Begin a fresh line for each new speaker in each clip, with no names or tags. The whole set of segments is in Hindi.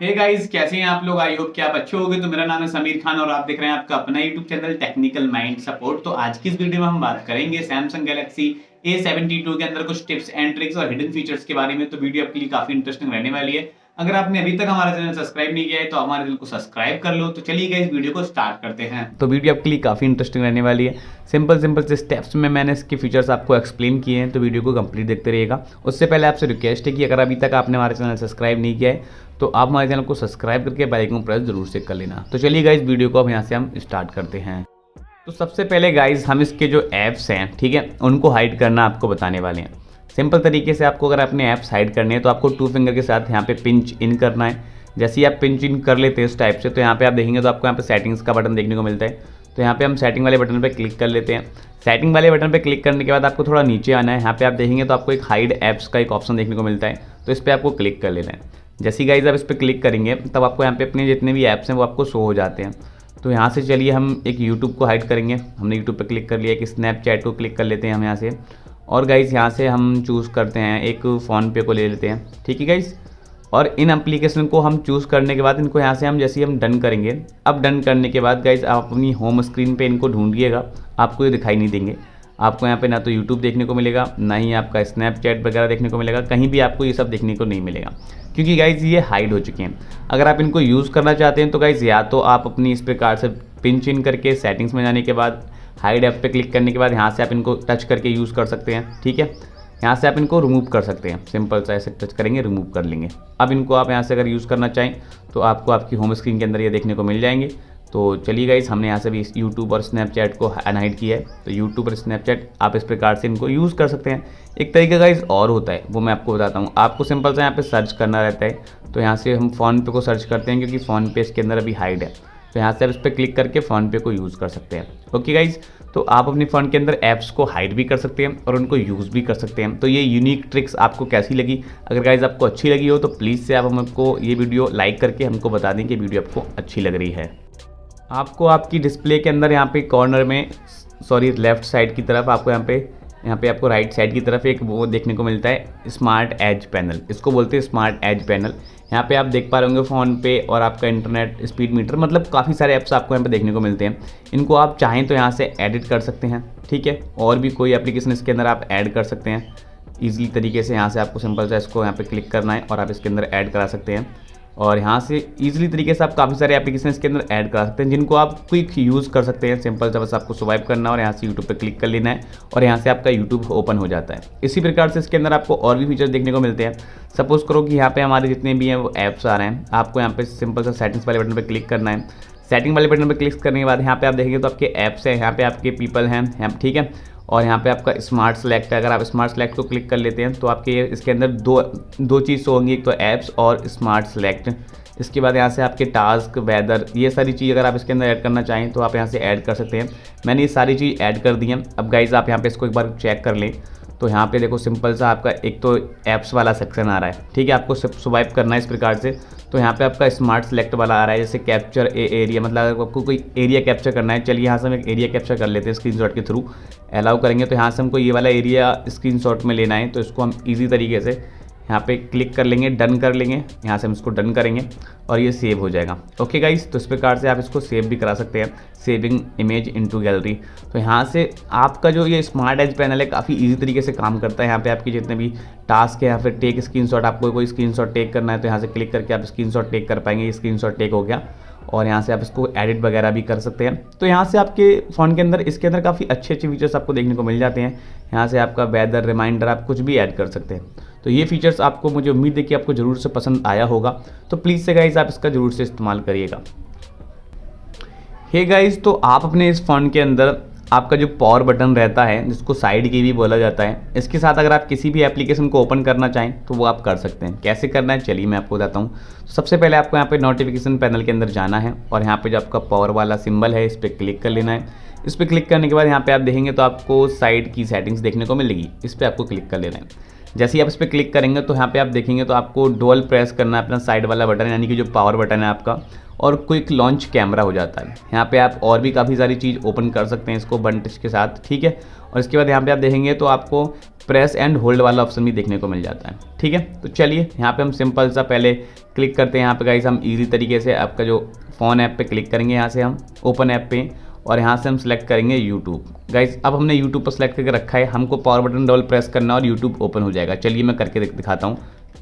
हे गाइस, कैसे हैं आप लोग। आई होप कि आप अच्छे होंगे। तो मेरा नाम है समीर खान और आप देख रहे हैं आपका अपना YouTube channel technical mind support. तो आज की इस वीडियो में हम बात करेंगे सैमसंग गैलेक्सी A72 के अंदर कुछ टिप्स एंड ट्रिक्स और हिडन फीचर्स के बारे में। तो वीडियो आपके लिए काफी इंटरेस्टिंग रहने वाली है। अगर आपने अभी तक हमारा चैनल सब्सक्राइब नहीं किया है तो हमारे चैनल को सब्सक्राइब कर लो। तो चलिए गाइस, वीडियो को स्टार्ट करते हैं। तो वीडियो आपके लिए काफी इंटरेस्टिंग रहने वाली है। सिंपल से स्टेप्स में मैंने इसके फीचर्स आपको एक्सप्लेन किए हैं, तो वीडियो को कंप्लीट देखते रहिएगा। उससे पहले आपसे रिक्वेस्ट है कि अगर अभी तक आपने हमारे चैनल सब्सक्राइब नहीं किया है तो आप हमारे चैनल को सब्सक्राइब करके बेल आइकन प्रेस जरूर से कर लेना। तो चलिए गाइस, वीडियो को अब यहाँ से हम स्टार्ट करते हैं। तो सबसे पहले गाइस, हम इसके जो ऐप्स हैं, ठीक है, उनको हाइड करना आपको बताने वाले हैं। सिंपल तरीके से आपको अगर अपने ऐप्स हाइड करने हैं तो आपको 2 फिंगर के साथ यहाँ पे पिंच इन करना है। जैसे ही आप पिंच इन कर लेते हैं इस टाइप से, तो यहाँ पे आप देखेंगे तो आपको यहाँ पे सेटिंग्स का बटन देखने को मिलता है। तो यहाँ पे हम सेटिंग वाले बटन पे क्लिक कर लेते हैं। सेटिंग वाले बटन पे क्लिक करने के बाद आपको थोड़ा नीचे आना है। यहाँ पे आप देखेंगे तो आपको एक हाइड ऐप्स का एक ऑप्शन देखने को मिलता है, तो इस पर आपको क्लिक कर लेना है। जैसे ही गाइस आप इस पर क्लिक करेंगे तब आपको यहाँ पे अपने जितने भी ऐप्स हैं वो आपको शो हो जाते हैं। तो यहाँ से चलिए हम एक यूट्यूब को हाइड करेंगे। हमने यूट्यूब पे क्लिक कर लिया। एक स्नैपचैट को क्लिक कर लेते हैं हम यहाँ से। और गाइस यहाँ से हम चूज़ करते हैं एक फ़ोनपे को ले लेते हैं, ठीक है गाइस। और इन एप्लीकेशन को हम चूज़ करने के बाद इनको यहाँ से हम जैसे ही हम डन करेंगे, अब डन करने के बाद गाइस आप अपनी होम स्क्रीन पे इनको ढूंढिएगा, आपको ये दिखाई नहीं देंगे। आपको यहाँ पे ना तो यूट्यूब देखने को मिलेगा, ना ही आपका स्नैपचैट वगैरह देखने को मिलेगा, कहीं भी आपको ये सब देखने को नहीं मिलेगा, क्योंकि गाइस ये हाइड हो चुके हैं। अगर आप इनको यूज़ करना चाहते हैं तो गाइस या तो आप अपनी इस प्रकार से पिंच इन करके सेटिंग्स में जाने के बाद हाइड ऐप पे क्लिक करने के बाद यहाँ से आप इनको टच करके यूज़ कर सकते हैं, ठीक है। यहाँ से आप इनको रिमूव कर सकते हैं, सिंपल सा ऐसे टच करेंगे रिमूव कर लेंगे। अब इनको आप यहाँ से अगर यूज़ करना चाहें तो आपको आपकी होम स्क्रीन के अंदर ये देखने को मिल जाएंगे। तो चलिए गाइस, हमने यहाँ से भी यूट्यूब और स्नैपचैट को अनहाइड किया है। तो यूट्यूब और स्नैपचैट आप इस प्रकार से इनको यूज़ कर सकते हैं। एक तरीका गाइस और होता है, वो मैं आपको बताता हूँ। आपको सिंपल सा यहाँ पे सर्च करना रहता है। तो यहाँ से हम फ़ोनपे को सर्च करते हैं, क्योंकि फ़ोनपे इसके अंदर अभी हाइड है। तो यहाँ से आप इस पर क्लिक करके फ़ोनपे को यूज़ कर सकते हैं। ओके गाइज, तो आप अपने फ़ोन के अंदर ऐप्स को हाइड भी कर सकते हैं और उनको यूज़ भी कर सकते हैं। तो ये यूनिक ट्रिक्स आपको कैसी लगी? अगर गाइज आपको अच्छी लगी हो तो प्लीज़ से आप हमको ये वीडियो लाइक करके हमको बता दें कि वीडियो आपको अच्छी लग रही है। आपको आपकी डिस्प्ले के अंदर यहाँ पे कॉर्नर में, सॉरी लेफ़्ट साइड की तरफ, आपको यहाँ पे आपको राइट साइड की तरफ एक वो देखने को मिलता है, स्मार्ट एज पैनल। इसको बोलते हैं स्मार्ट एज पैनल। यहाँ पे आप देख पा रहे होंगे फ़ोन पे और आपका इंटरनेट स्पीड मीटर, मतलब काफ़ी सारे ऐप्स आपको यहाँ पे देखने को मिलते हैं। इनको आप चाहें तो यहाँ से एडिट कर सकते हैं, ठीक है। और भी कोई एप्लीकेशन इसके अंदर आप ऐड कर सकते हैं ईजिली तरीके से। यहाँ से आपको सिंपल सा इसको यहाँ पे क्लिक करना है और आप इसके अंदर ऐड करा सकते हैं। और यहाँ से ईजिली तरीके से आप काफ़ी सारे एप्लीकेशन इसके अंदर ऐड करा सकते हैं, जिनको आप क्विक यूज़ कर सकते हैं। सिंपल सा बस आपको स्वाइप करना है और यहाँ से यूट्यूब पे क्लिक कर लेना है और यहाँ से आपका यूट्यूब ओपन हो जाता है। इसी प्रकार से इसके अंदर आपको और भी फीचर्स देखने को मिलते हैं। सपोज़ करो कि यहाँ पे हमारे जितने भी हैं वो ऐप्स आ रहे हैं, आपको यहाँ पे सिंपल सा सेटिंग्स वाले बटन पर क्लिक करना है। सेटिंग वाले बटन पर क्लिक करने के बाद यहाँ पे आप देखेंगे तो आपके ऐप्स हैं, यहाँ पे आपके पीपल हैं, ठीक है। और यहाँ पे आपका स्मार्ट सेलेक्ट है। अगर आप स्मार्ट सेलेक्ट को क्लिक कर लेते हैं तो आपके इसके अंदर दो चीज़ होंगी, एक तो ऐप्स और स्मार्ट सेलेक्ट। इसके बाद यहाँ से आपके टास्क, वेदर, ये सारी चीज़ अगर आप इसके अंदर ऐड करना चाहें तो आप यहाँ से ऐड कर सकते हैं। मैंने ये सारी चीज़ ऐड कर दी हैं। अब गाइज आप यहाँ पे इसको एक बार चेक कर लें। तो यहाँ पे देखो सिंपल सा आपका एक तो ऐप्स वाला सेक्शन आ रहा है, ठीक है। आपको स्वाइप करना है इस प्रकार से। तो यहाँ पे आपका स्मार्ट सेलेक्ट वाला आ रहा है, जैसे कैप्चर एरिया, मतलब अगर आपको कोई एरिया कैप्चर करना है, चलिए यहाँ से हम एक एरिया कैप्चर कर लेते हैं स्क्रीनशॉट के थ्रू। अलाउ करेंगे तो यहाँ से हमको ये वाला एरिया स्क्रीनशॉट में लेना है। तो इसको हम ईजी तरीके से यहाँ पे क्लिक कर लेंगे, डन कर लेंगे। यहाँ से हम इसको डन करेंगे और ये सेव हो जाएगा। ओके गाइस, तो इस प्रकार से आप इसको सेव भी करा सकते हैं, सेविंग इमेज इनटू गैलरी। तो यहाँ से आपका जो ये स्मार्ट एज पैनल है काफ़ी इजी तरीके से काम करता है। यहाँ पे आपकी जितने भी टास्क है, यहाँ पे टेक स्क्रीनशॉट, आपको कोई स्क्रीनशॉट टेक करना है तो यहाँ से क्लिक करके आप स्क्रीनशॉट टेक कर पाएंगे। ये स्क्रीनशॉट टेक हो गया और यहाँ से आप इसको एडिट वगैरह भी कर सकते हैं। तो यहाँ से आपके फ़ोन के अंदर इसके अंदर काफ़ी अच्छे फीचर्स आपको देखने को मिल जाते हैं। यहाँ से आपका वेदर, रिमाइंडर, आप कुछ भी ऐड कर सकते हैं। तो ये फीचर्स आपको, मुझे उम्मीद है कि आपको ज़रूर से पसंद आया होगा। तो प्लीज़ से गाइज़ आप इसका ज़रूर से इस्तेमाल करिएगा। हे गाइज़, तो आप अपने इस फ़ोन के अंदर आपका जो पावर बटन रहता है, जिसको साइड की भी बोला जाता है, इसके साथ अगर आप किसी भी एप्लीकेशन को ओपन करना चाहें तो वो आप कर सकते हैं। कैसे करना है चलिए मैं आपको बताता हूँ। सबसे पहले आपको यहाँ पे नोटिफिकेशन पैनल के अंदर जाना है और यहाँ पे जो आपका पावर वाला सिंबल है इस पर क्लिक कर लेना है। इस पर क्लिक करने के बाद यहाँ पे आप देखेंगे तो आपको साइड की सेटिंग्स देखने को मिलेगी, इस पर आपको क्लिक कर लेना है। जैसे ही आप इस पर क्लिक करेंगे तो यहाँ पे आप देखेंगे तो आपको डबल प्रेस करना है अपना साइड वाला बटन, यानी कि जो पावर बटन है आपका, और क्विक लॉन्च कैमरा हो जाता है। यहाँ पे आप और भी काफ़ी सारी चीज़ ओपन कर सकते हैं इसको वन टच के साथ, ठीक है। और इसके बाद यहाँ पे आप देखेंगे तो आपको प्रेस एंड होल्ड वाला ऑप्शन भी देखने को मिल जाता है। ठीक है, तो चलिए यहाँ पे हम सिंपल सा पहले क्लिक करते हैं। यहाँ पे गाइस हम इजी तरीके से आपका जो फ़ोन ऐप पे क्लिक करेंगे, यहाँ से हम ओपन ऐप पे, और यहाँ से हम सेलेक्ट करेंगे यूट्यूब। गाइस अब हमने यूट्यूब पर सेलेक्ट करके रखा है, हमको पावर बटन डबल प्रेस करना और यूट्यूब ओपन हो जाएगा। चलिए मैं करके दिखाता हूँ।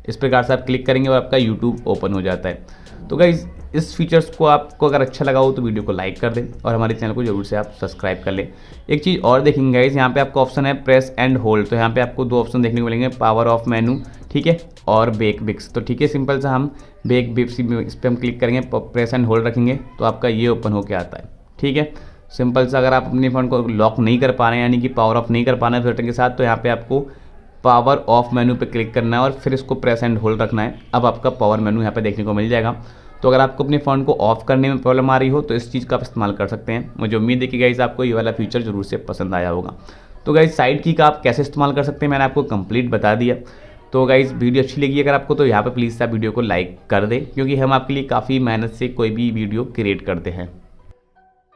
इस प्रकार से आप क्लिक करेंगे और आपका यूट्यूब ओपन हो जाता है। तो गाइस इस फीचर्स को आपको अगर अच्छा लगा हो तो वीडियो को लाइक कर दें और हमारे चैनल को जरूर से आप सब्सक्राइब कर लें। एक चीज़ और देखेंगे गाइस, यहाँ पे आपका ऑप्शन है प्रेस एंड होल्ड। तो यहाँ पे आपको दो ऑप्शन देखने को मिलेंगे, पावर ऑफ मेनू, ठीक है, और बेक बिक्स। तो ठीक है, सिंपल सा हम बेक बिक्स इस पर हम क्लिक करेंगे, प्रेस एंड होल्ड रखेंगे तो आपका ये ओपन होकर आता है। ठीक है, सिंपल सा अगर आप अपने फ़ोन को लॉक नहीं कर पा रहे हैं, यानी कि पावर ऑफ नहीं कर पाना है फिल्टर के साथ, तो यहाँ पे आपको पावर ऑफ मेनू पे क्लिक करना है और फिर इसको प्रेस एंड होल्ड रखना है। अब आपका पावर मेनू यहाँ पे देखने को मिल जाएगा। तो अगर आपको अपने फ़ोन को ऑफ करने में प्रॉब्लम आ रही हो तो इस चीज़ का आप इस्तेमाल कर सकते हैं। मुझे उम्मीद है कि गाइस आपको ये वाला फीचर जरूर से पसंद आया होगा। तो गाइस साइड की का आप कैसे इस्तेमाल कर सकते हैं मैंने आपको कंप्लीट बता दिया। तो गाइस वीडियो अच्छी लगी अगर आपको, तो यहाँ पे प्लीज़ आप वीडियो को लाइक कर दें, क्योंकि हम आपके लिए काफ़ी मेहनत से कोई भी वीडियो क्रिएट करते हैं।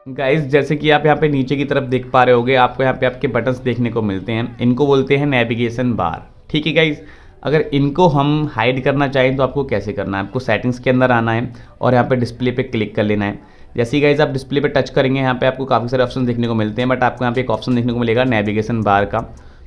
गाइस जैसे कि आप यहाँ पे नीचे की तरफ देख पा रहे होगे, आपको यहाँ पे आपके बटन्स देखने को मिलते हैं, इनको बोलते हैं नेविगेशन बार। ठीक है गाइस, अगर इनको हम हाइड करना चाहें तो आपको कैसे करना है, आपको सेटिंग्स के अंदर आना है और यहाँ पे डिस्प्ले पे क्लिक कर लेना है। जैसे ही गाइस आप डिस्प्ले पे टच करेंगे, यहाँ पे आपको काफ़ी सारे ऑप्शन देखने को मिलते हैं, बट आपको यहाँ पे एक ऑप्शन देखने को मिलेगा नेविगेशन बार का।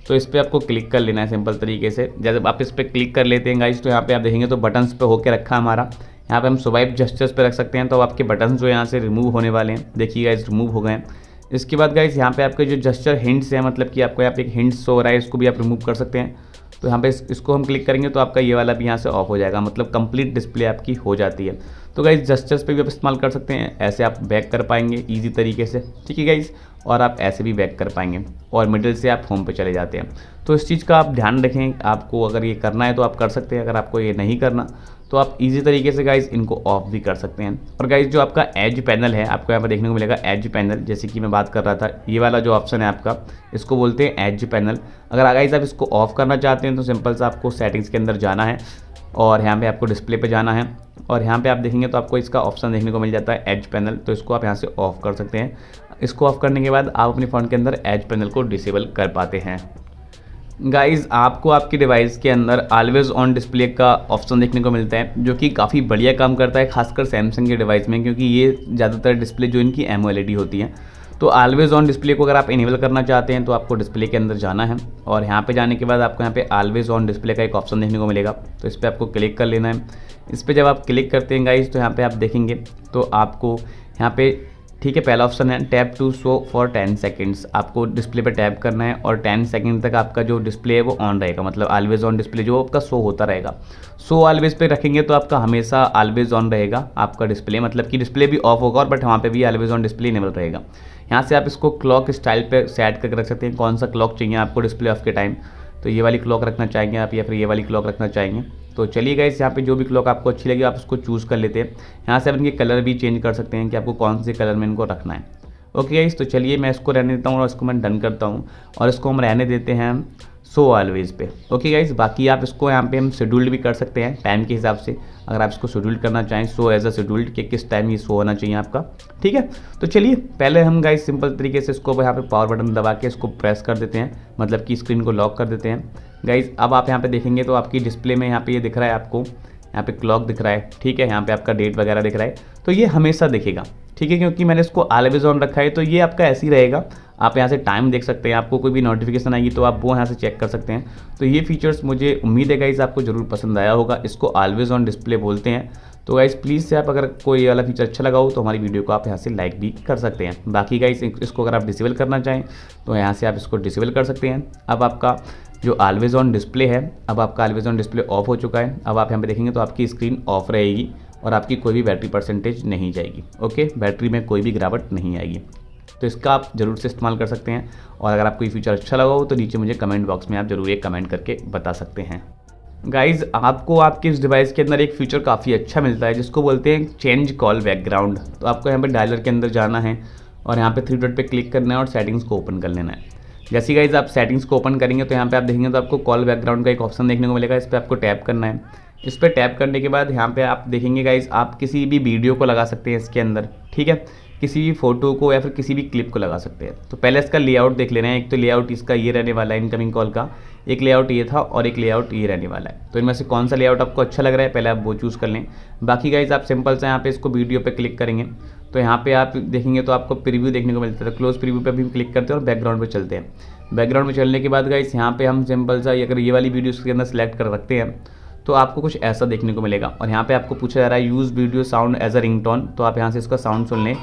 तो इस पर आपको क्लिक कर लेना है सिंपल तरीके से। जब आप इस पर क्लिक कर लेते हैं गाइस, तो यहाँ पे आप देखेंगे तो बटन्स पे होकर रखा हमारा, यहाँ पे हम स्वाइप जेस्चर्स पे रख सकते हैं। तो आपके बटन्स जो यहाँ से रिमूव होने वाले हैं, देखिए गाइस रिमूव हो गए हैं। इसके बाद गाइस यहाँ पे आपके जो जेस्चर हिंट्स हैं, मतलब कि आपको यहाँ पे एक हिंट्स शो हो रहा है, इसको भी आप रिमूव कर सकते हैं। तो यहाँ पे इसको हम क्लिक करेंगे तो आपका ये वाला भी यहाँ से ऑफ हो जाएगा, मतलब कंप्लीट डिस्प्ले आपकी हो जाती है। तो गाइस जेस्चर्स पे भी आप इस्तेमाल कर सकते हैं, ऐसे आप बैक कर पाएंगे ईजी तरीके से। ठीक है गाइस, और आप ऐसे भी बैक कर पाएंगे और मिडिल से आप होम पे चले जाते हैं। तो इस चीज़ का आप ध्यान रखें, आपको अगर ये करना है तो आप कर सकते हैं, अगर आपको ये नहीं करना तो आप इजी तरीके से गाइस इनको ऑफ भी कर सकते हैं। और गाइस जो आपका एज पैनल है, आपको यहाँ पर देखने को मिलेगा एज पैनल, जैसे कि मैं बात कर रहा था, ये वाला जो ऑप्शन है आपका, इसको बोलते हैं एज पैनल। अगर गाइस आप इसको ऑफ करना चाहते हैं तो सिंपल सा आपको सेटिंग्स के अंदर जाना है और यहाँ पे आपको डिस्प्ले पे जाना है और यहाँ पे आप देखेंगे तो आपको इसका ऑप्शन देखने को मिल जाता है एज पैनल। तो इसको आप यहाँ से ऑफ कर सकते हैं। इसको ऑफ करने के बाद आप अपने फ़ोन के अंदर एज पैनल को डिसेबल कर पाते हैं। गाइज़ आपको आपके डिवाइस के अंदर ऑलवेज ऑन डिस्प्ले का ऑप्शन देखने को मिलता है, जो कि काफ़ी बढ़िया काम करता है, खासकर सैमसंग के डिवाइस में, क्योंकि ये ज़्यादातर डिस्प्ले जो इनकी एमओएलईडी होती है। तो ऑलवेज ऑन डिस्प्ले को अगर आप इनेबल करना चाहते हैं तो आपको डिस्प्ले के अंदर जाना है और यहाँ पे जाने के बाद आपको यहाँ पे ऑलवेज ऑन डिस्प्ले का एक ऑप्शन देखने को मिलेगा। तो इस पर आपको क्लिक कर लेना है। इस पर जब आप क्लिक करते हैं गाइस, तो यहाँ पे आप देखेंगे तो आपको यहाँ पे, ठीक है, पहला ऑप्शन है tap to show for 10 seconds. आपको डिस्प्ले पे टैप करना है और 10 सेकंड तक आपका जो डिस्प्ले है वो ऑन रहेगा, मतलब ऑलवेज ऑन डिस्प्ले जो आपका शो होता रहेगा। शो ऑलवेज पे रखेंगे तो आपका हमेशा ऑलवेज ऑन रहेगा आपका डिस्प्ले, मतलब कि डिस्प्ले भी ऑफ होगा और बट वहाँ पे भी ऑलवेज ऑन डिस्प्ले इनेबल रहेगा। यहाँ से आप इसको क्लॉक स्टाइल पे सेट करके रख सकते हैं, कौन सा क्लॉक चाहिए आपको डिस्प्ले ऑफ के टाइम। तो ये वाली क्लॉक रखना चाहेंगे आप या फिर ये वाली क्लॉक रखना चाहेंगे। तो चलिए गाइस, यहाँ पे जो भी क्लॉक आपको अच्छी लगी आप उसको चूज़ कर लेते हैं। यहाँ से आप इनके कलर भी चेंज कर सकते हैं कि आपको कौन से कलर में इनको रखना है। ओके गाइस, तो चलिए मैं इसको रहने देता हूँ और इसको मैं डन करता हूँ और इसको हम रहने देते हैं शो ऑलवेज पे। ओके गाइस, बाकी आप इसको यहाँ पे हम शेड्यूल्ड भी कर सकते हैं टाइम के हिसाब से, अगर आप इसको शेड्यूल्ड करना चाहें, शो एज अ शेड्यूल्ड कि किस टाइम ये शो होना चाहिए आपका। ठीक है, तो चलिए पहले हम गाइस सिंपल तरीके से इसको यहाँ पे पावर बटन दबा के इसको प्रेस कर देते हैं, मतलब कि स्क्रीन को लॉक कर देते हैं। गाइस अब आप यहाँ पे देखेंगे तो आपकी डिस्प्ले में यहाँ पे ये दिख रहा है, आपको यहाँ पे क्लॉक दिख रहा है, ठीक है, यहाँ पे आपका डेट वगैरह दिख रहा है। तो ये हमेशा दिखेगा, ठीक है, क्योंकि मैंने इसको ऑलवेज ऑन रखा है। तो ये आपका ऐसे ही रहेगा। आप यहाँ से टाइम देख सकते हैं, आपको कोई भी नोटिफिकेशन आएगी तो आप वो यहाँ से चेक कर सकते हैं। तो ये फीचर्स मुझे उम्मीद है गाइस आपको ज़रूर पसंद आया होगा। इसको ऑलवेज ऑन डिस्प्ले बोलते हैं। तो गाइस प्लीज़ से आप अगर कोई ये वाला फीचर अच्छा लगा हो तो हमारी वीडियो को आप यहाँ से लाइक भी कर सकते हैं। बाकी गाइस इसको अगर आप डिसेबल करना चाहें तो यहाँ से आप इसको डिसेबल कर सकते हैं। अब आपका जो ऑलवेज ऑन डिस्प्ले है, अब आपका ऑलवेज ऑन डिस्प्ले ऑफ हो चुका है। अब आप यहाँ पे देखेंगे तो आपकी स्क्रीन ऑफ रहेगी और आपकी कोई भी बैटरी परसेंटेज नहीं जाएगी। ओके, बैटरी में कोई भी गिरावट नहीं आएगी। तो इसका आप ज़रूर से इस्तेमाल कर सकते हैं और अगर आपको ये फीचर अच्छा लगा हो तो नीचे मुझे कमेंट बॉक्स में आप ज़रूर एक कमेंट करके बता सकते हैं। गाइज़ आपको आपके इस डिवाइस के अंदर एक फीचर काफ़ी अच्छा मिलता है जिसको बोलते हैं चेंज कॉल बैकग्राउंड। तो आपको यहाँ पर डायलर के अंदर जाना है और यहाँ पे 3 डॉट पे क्लिक करना है और सेटिंग्स को ओपन कर लेना है। जैसे गाइज आप सेटिंग्स को ओपन करेंगे तो यहाँ पे आप देखेंगे तो आपको कॉल बैकग्राउंड का एक ऑप्शन देखने को मिलेगा। इस पर आपको टैप करना है। इस पर टैप करने के बाद यहाँ पे आप देखेंगे गाइज आप किसी भी वीडियो को लगा सकते हैं इसके अंदर, ठीक है, किसी भी फोटो को या फिर किसी भी क्लिप को लगा सकते हैं। तो पहले इसका लेआउट देख लेना है। एक तो लेआउट इसका ये रहने वाला है इनकमिंग कॉल का, एक लेआउट ये था और एक लेआउट ये रहने वाला है। तो इनमें से कौन सा लेआउट आपको अच्छा लग रहा है पहले आप वो चूज़ कर लें। बाकी गाइज आप सिंपल से यहाँ पे इसको वीडियो पे क्लिक करेंगे तो यहाँ पे आप देखेंगे तो आपको प्रीव्यू देखने को मिलता है। तो क्लोज प्रीव्यू पे भी क्लिक करते हैं और बैकग्राउंड पे चलते हैं। बैकग्राउंड में चलने के बाद गाइस यहाँ पे हम सिंपल सा अगर ये वाली वीडियो के अंदर सेलेक्ट कर रखते हैं तो आपको कुछ ऐसा देखने को मिलेगा। और यहाँ पे आपको पूछा जा रहा है use video sound as a ringtone. तो आप यहाँ से इसका साउंड सुन लें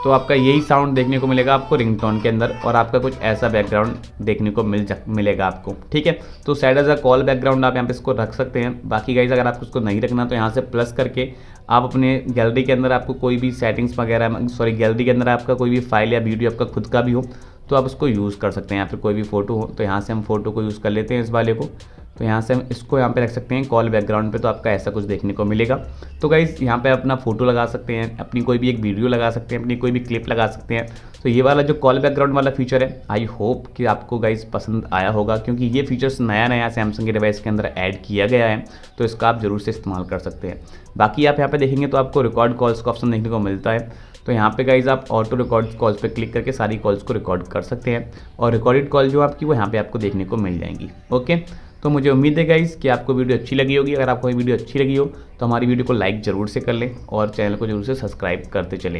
तो आपका यही साउंड देखने को मिलेगा आपको रिंगटोन के अंदर, और आपका कुछ ऐसा बैकग्राउंड देखने को मिलेगा आपको। ठीक है, तो set as a call background आप यहाँ पे इसको रख सकते हैं। बाकी गाइज अगर आपको इसको नहीं रखना तो यहाँ से प्लस करके आप अपने गैलरी के अंदर आपको कोई भी सेटिंग्स वगैरह गैलरी के अंदर आपका कोई भी फाइल या वीडियो आपका खुद का भी हो तो आप उसको यूज़ कर सकते हैं। या फिर कोई भी फ़ोटो हो तो यहाँ से हम फोटो को यूज़ कर लेते हैं इस वाले को। तो यहाँ से हम इसको यहाँ पे रख सकते हैं कॉल बैकग्राउंड पे, तो आपका ऐसा कुछ देखने को मिलेगा। तो गाइस यहाँ पे अपना फ़ोटो लगा सकते हैं, अपनी कोई भी एक वीडियो लगा सकते हैं, अपनी कोई भी क्लिप लगा सकते हैं। तो ये वाला जो कॉल बैकग्राउंड वाला फीचर है आई होप कि आपको गाइस पसंद आया होगा, क्योंकि ये फीचर्स नया सैमसंग के डिवाइस के अंदर ऐड किया गया है, तो इसका आप ज़रूर से इस्तेमाल कर सकते हैं। बाकी आप यहाँ पे देखेंगे तो आपको रिकॉर्ड कॉल्स का ऑप्शन देखने को मिलता है। तो यहाँ पे गाइज आप ऑटो रिकॉर्ड कॉल्स पे क्लिक करके सारी कॉल्स को रिकॉर्ड कर सकते हैं, और रिकॉर्डेड कॉल जो आपकी वो यहाँ पे आपको देखने को मिल जाएंगी। ओके, तो मुझे उम्मीद है गाइज कि आपको वीडियो अच्छी लगी होगी। अगर आपको ये वीडियो अच्छी लगी हो तो हमारी वीडियो को लाइक ज़रूर से कर लें और चैनल को जरूर से सब्सक्राइब करते चलें।